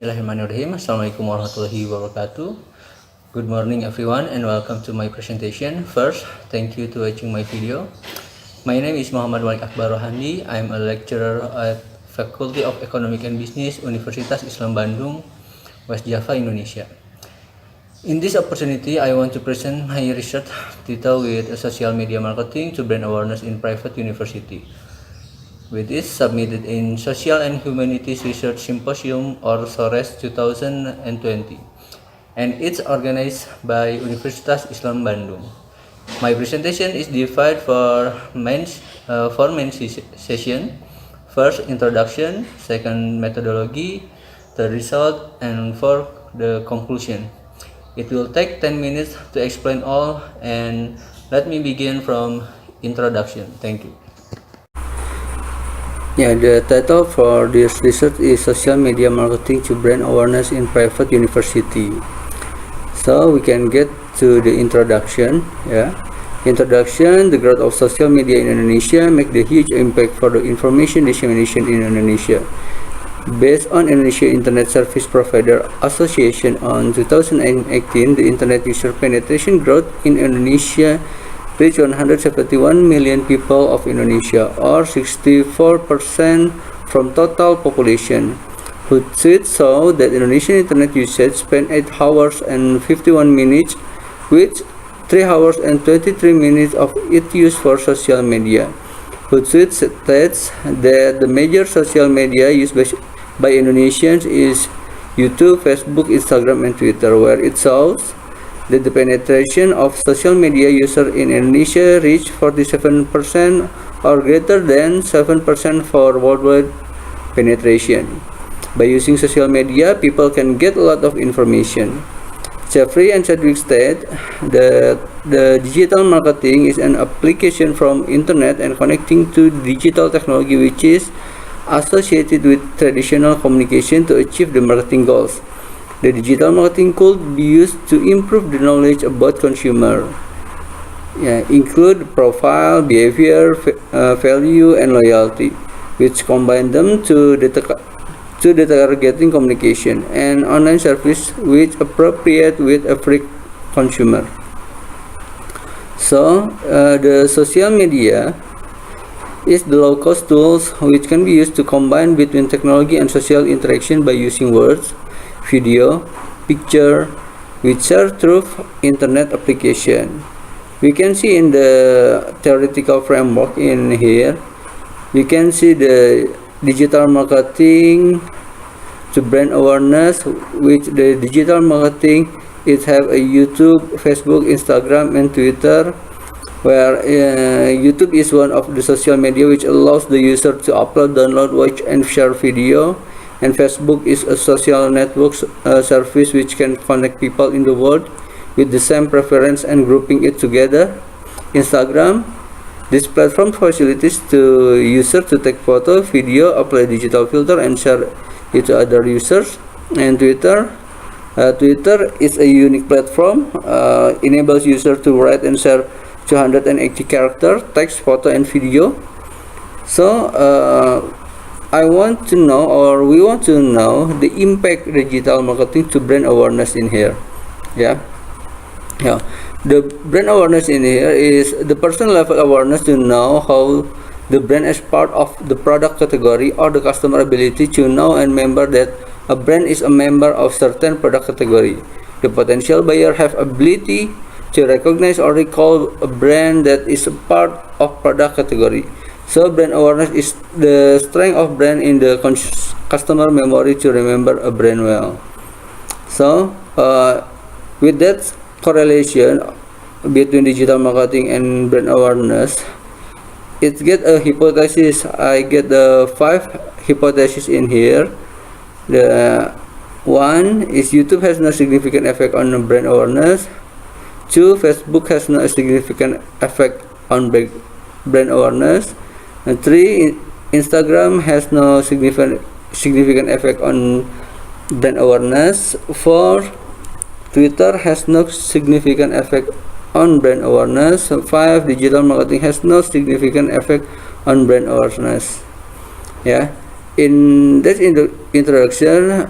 Bismillahirrahmanirrahim. Assalamualaikum warahmatullahi wabarakatuh. Good morning everyone and welcome to my presentation. First, thank you to watching my video. My name is Muhammad Malik Akbar Rohandi. I am a lecturer at Faculty of Economic and Business, Universitas Islam Bandung, West Java, Indonesia. In this opportunity, I want to present my research title with social media marketing to brand awareness in private university, which is submitted in Social and Humanities Research Symposium or SORES 2020, and it's organized by Universitas Islam Bandung. My presentation is divided for main session. First, introduction, second, methodology, third, result, and fourth, the conclusion. It will take 10 minutes to explain all, and let me begin from introduction. Thank you. The title for this research is Social Media Marketing to Brand Awareness in Private University. So we can get to the introduction. Introduction: the growth of social media in Indonesia make the huge impact for the information dissemination in Indonesia. Based on Indonesia Internet Service Provider Association on 2018, the internet user penetration growth in Indonesia reached 171 million people of Indonesia, or 64% from total population. Hootsuite saw that Indonesian internet usage spent 8 hours and 51 minutes, which 3 hours and 23 minutes of it used for social media. Hootsuite states that the major social media used by Indonesians is YouTube, Facebook, Instagram, and Twitter, where it shows that the penetration of social media users in Indonesia reached 47% or greater than 7% for worldwide penetration. By using social media, people can get a lot of information. Jeffrey and Chadwick state that the digital marketing is an application from internet and connecting to digital technology which is associated with traditional communication to achieve the marketing goals. The digital marketing could be used to improve the knowledge about consumer, include profile, behavior, value, and loyalty, which combine them to the targeting communication and online service which appropriate with every consumer. So, the social media is the low-cost tools which can be used to combine between technology and social interaction by using words, video, picture, which are through internet application. We can see in the theoretical framework in here, we can see the digital marketing to brand awareness, which the digital marketing is have a YouTube, Facebook, Instagram, and Twitter, where YouTube is one of the social media which allows the user to upload, download, watch, and share video. And Facebook is a social network service which can connect people in the world with the same preference and grouping it together. Instagram, this platform facilitates to users to take photo, video, apply digital filter, and share it to other users. And Twitter is a unique platform, enables users to write and share 280 character text, photo, and video. So we want to know the impact digital marketing to brand awareness in here. The brand awareness in here is the personal level awareness to know how the brand is part of the product category or the customer ability to know and remember that a brand is a member of certain product category. The potential buyer have ability to recognize or recall a brand that is a part of product category. So brand awareness is the strength of brand in the customer memory to remember a brand well. So with that correlation between digital marketing and brand awareness, it get a hypothesis. I get the 5 hypotheses in here. The one is YouTube has no significant effect on brand awareness. 2, Facebook has no significant effect on brand awareness. And 3, Instagram has no significant effect on brand awareness. 4, Twitter has no significant effect on brand awareness. 5, digital marketing has no significant effect on brand awareness. In this introduction,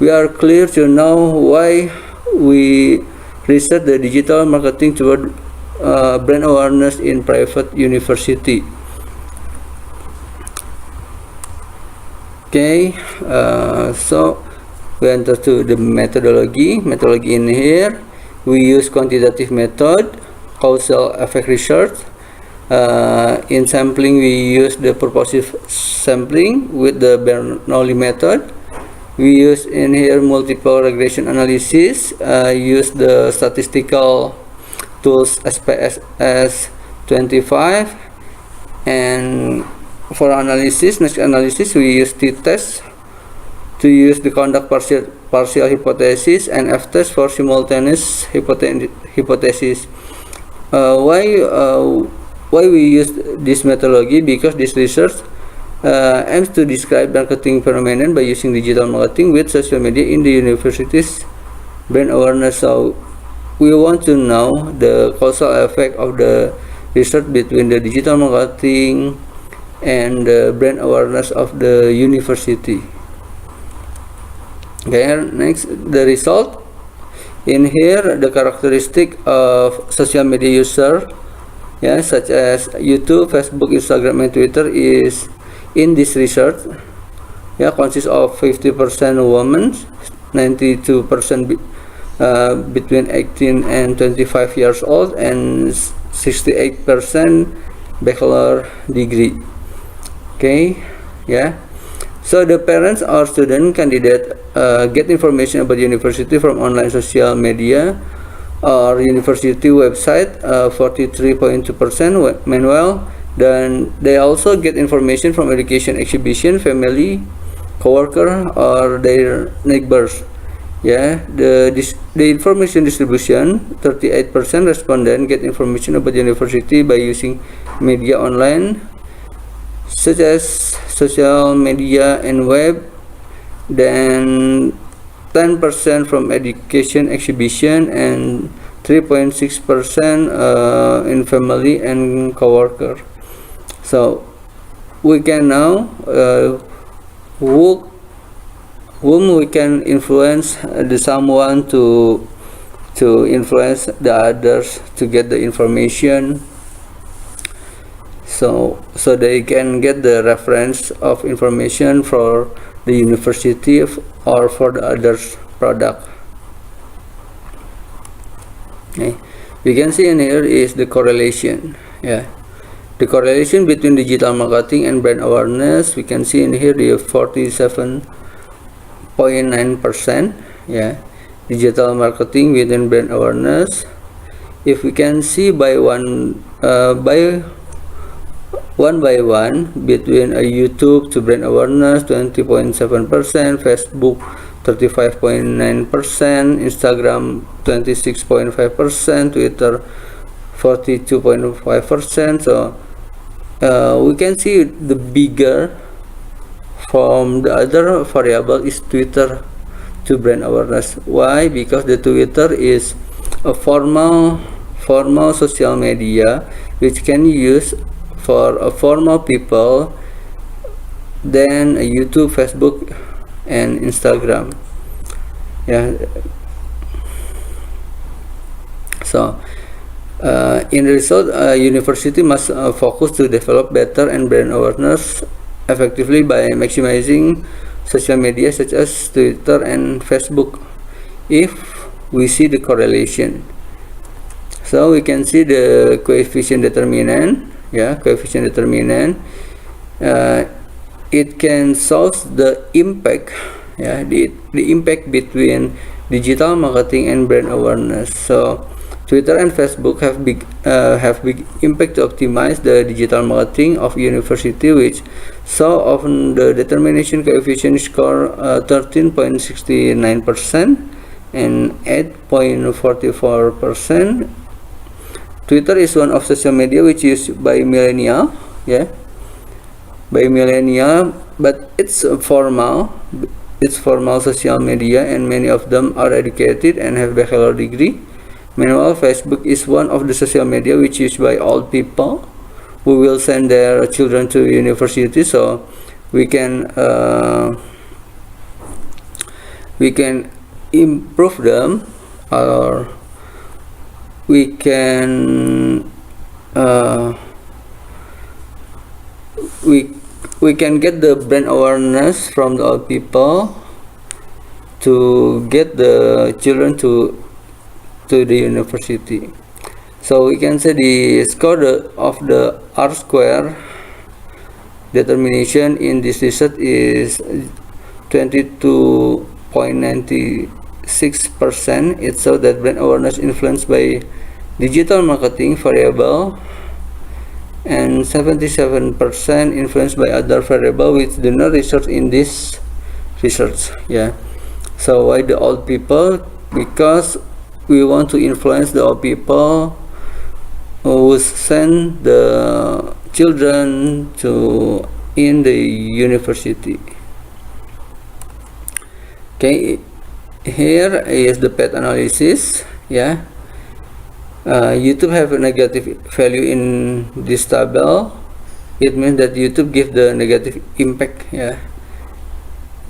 we are clear to know why we research the digital marketing toward brand awareness in private university. Okay, so we enter to the methodology. Methodology in here, we use quantitative method, causal effect research. In sampling, we use the purposive sampling with the Bernoulli method. We use in here multiple regression analysis, use the statistical tools SPSS 25, and for analysis, next analysis, we use t-test to use the conduct partial hypothesis and f-test for simultaneous hypothesis. Why we use this methodology? Because this research aims to describe marketing phenomenon by using digital marketing with social media in the university's brand awareness. So we want to know the causal effect of the research between the digital marketing and the brand awareness of the university. Okay, next, the result. In here, the characteristic of social media user, such as YouTube, Facebook, Instagram, and Twitter is in this research, consists of 50% women, 92% between 18 and 25 years old, and 68% bachelor degree. Okay, so the parents or student candidate get information about university from online social media or university website, 43.2%. Meanwhile, then they also get information from education exhibition, family, coworker, or their neighbors. The information distribution, 38% respondent get information about university by using media online, such as social media and web. Then 10% from education exhibition and 3.6% in family and coworker. So we can now whom we can influence the someone to influence the others to get the information, so they can get the reference of information for the university or for the others product. Okay. We can see in here is the correlation. The correlation between digital marketing and brand awareness, we can see in here the 47.9%. Digital marketing within brand awareness. If we can see by one by one between a YouTube to brand awareness, 20.7%, Facebook 35.9%, Instagram 26.5%, Twitter 42.5%. So we can see the bigger from the other variable is Twitter to brand awareness. Why? Because the Twitter is a formal social media which can use for a formal people than YouTube, Facebook, and Instagram. So in result, university must focus to develop better and brand awareness effectively by maximizing social media such as Twitter and Facebook. If we see the correlation, so we can see the coefficient determinant. Coefficient determinant. It can solve the impact. The impact between digital marketing and brand awareness. So Twitter and Facebook have big impact to optimize the digital marketing of university, which so often the determination coefficient score 13.69% and 8.44%. Twitter is one of social media which is by millennial, but it's formal social media, and many of them are educated and have bachelor degree. Meanwhile, Facebook is one of the social media which is by old people who will send their children to university, so we can we can improve them, or we can we can get the brand awareness from the old people to get the children to the university. So we can say the score of the R-square determination in this research is 22.96%. It shows that brand awareness influenced by digital marketing variable, and 77% influenced by other variable which do not research in this research. So why the old people? Because we want to influence the old people who send the children to in the university. Okay, here is the path analysis. YouTube have a negative value in this table. It means that YouTube give the negative impact.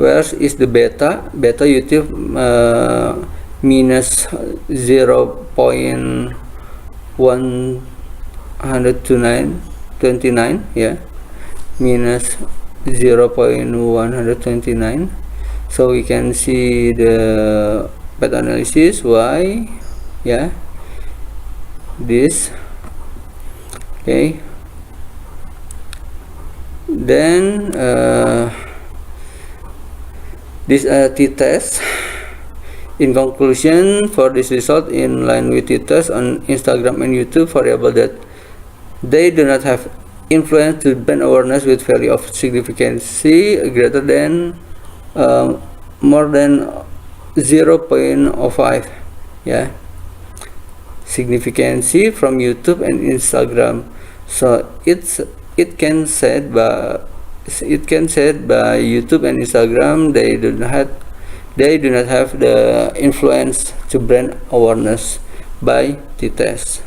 Where is the beta YouTube minus 0.129, minus 0.129. So we can see the path analysis why this. Okay, then this t-test. In conclusion, for this result in line with t-test on Instagram and YouTube variable that they do not have influence to brand awareness with value of significance greater than more than 0.05. Significance from YouTube and Instagram. So it can said by YouTube and Instagram they do not have the influence to brand awareness by t-test.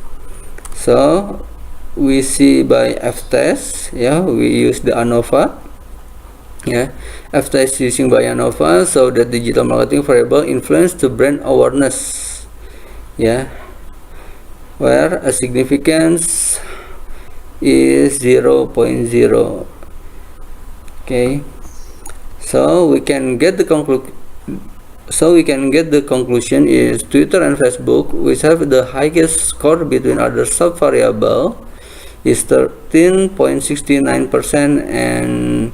So we see by f-test, we use the ANOVA. F-test using by ANOVA, so the digital marketing variable influence to brand awareness, where a significance is 0.0. Okay, so we can get the conclusion is Twitter and Facebook, which have the highest score between other sub variable, is 13.69% and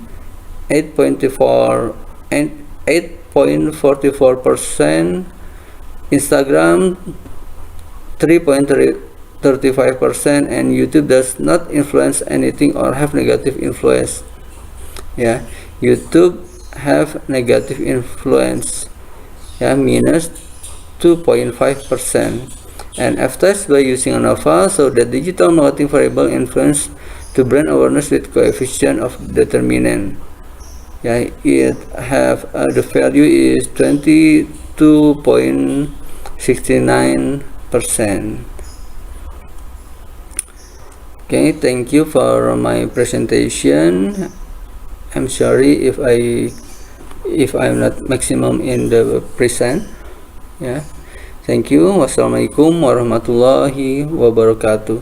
8.44%. Instagram 3.35%, and YouTube does not influence anything or have negative influence. YouTube have negative influence, minus 2.5%. and f-test by using ANOVA, so the digital marketing variable influence to brand awareness with coefficient of determinant. It have the value is 22.69%. Okay, thank you for my presentation. I'm sorry if I'm not maximum in the present. Thank you. Wassalamualaikum warahmatullahi wabarakatuh.